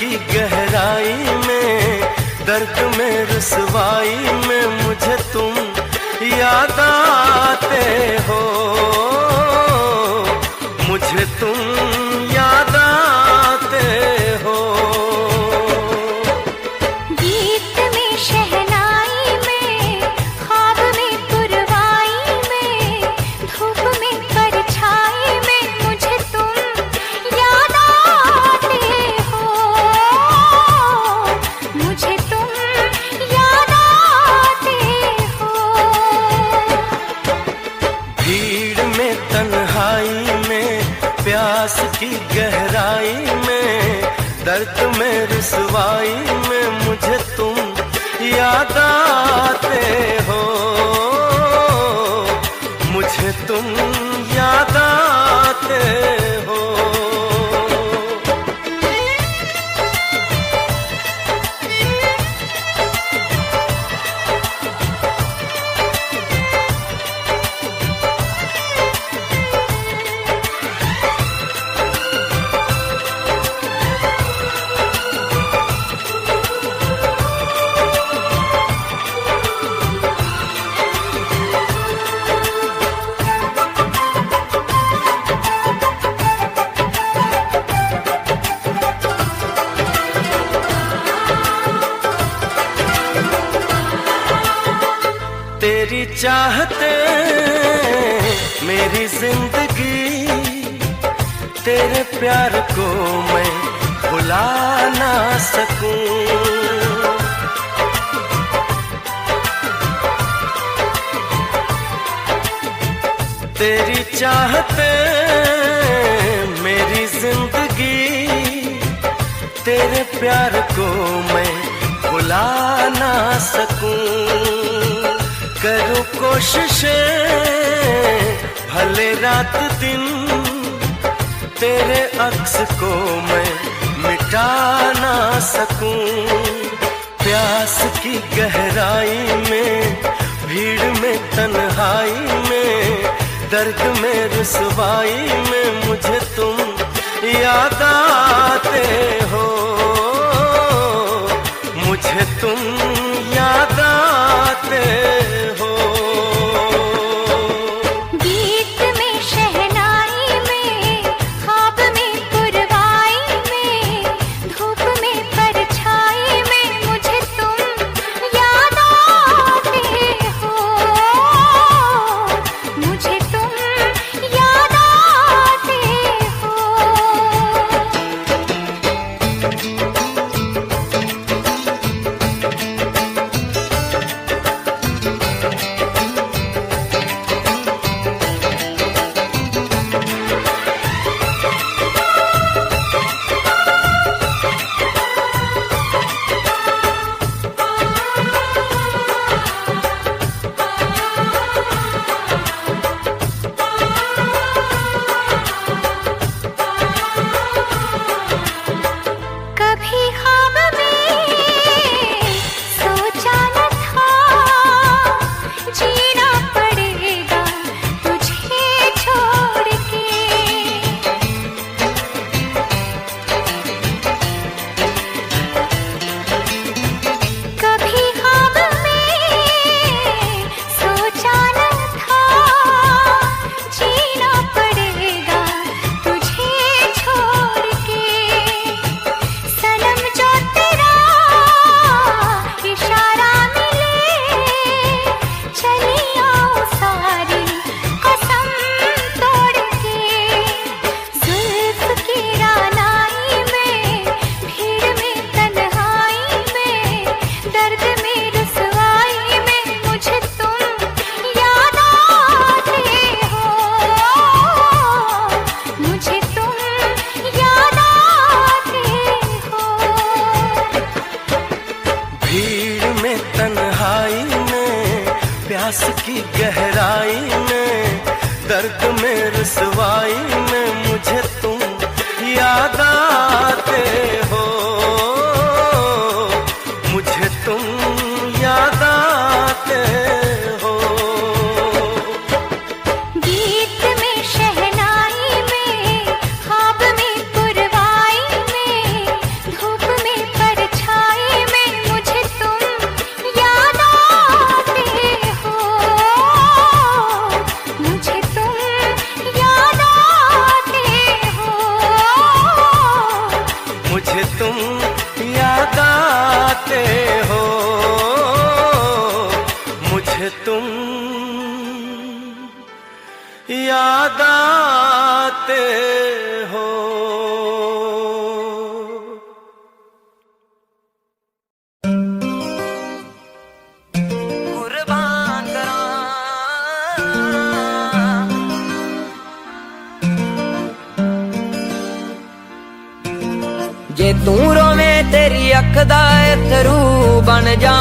की गहराई में, दर्द में रुसवाई में मुझे तुम याद आते हो, मुझे तुम याद आते हो। गीत में शहनाई में, ख्वाब में पुरवाई में, धूप में परछाई में मुझे तुम याद आते हो, मुझे तुम याद आते हो। भीड़ में तन्हाई में, प्यास की गहराई में, दर्द में रुसवाई में मुझे तुम याद आते हो, मुझे तुम याद आते हो। तेरी चाहते मेरी जिंदगी, तेरे प्यार को मैं भुला ना सकूं। तेरी चाहते मेरी जिंदगी, तेरे प्यार को मैं भुला ना सकूं। करूं कोशिशें भले रात दिन, तेरे अक्स को मैं मिटा ना सकूं। प्यास की गहराई में, भीड़ में तन्हाई में, दर्द में रुसवाई में मुझे तुम याद आते हो, मुझे तुम याद आते हो। गीत में शहनाई में, ख्वाब में पुरवाई में, धूप में परछाई में मुझे तुम याद आते हो, मुझे तुम याद आते हो। कभी ख्वाब में सोचा न था, जीना पड़ेगा तुझे छोड़ के। कभी ख्वाब में सोचा न था, जीना पड़ेगा तुझे छोड़ के। सनम जो तेरा इशारा मिले, चली आऊं सारी कसम तोड़ के। जुल्फ की रानाई में, भीड़ में तन्हाई में, दर्द में रुसवाई में मुझे तुम याद आते हो, मुझे तुम याद आते हो। भीड़ में तन्हाई में, प्यास की गहराई में, दर्द में रुसवाई में मुझे तुम याद आते हो, मुझे तुम याद आते हो। गीत में शहनाई में, ख्वाब में पुरवाई में, धूप मुझे तुम याद आते हो। कुर्बान करा जे तू रोवे तेरी अख दा अथरू बन जा।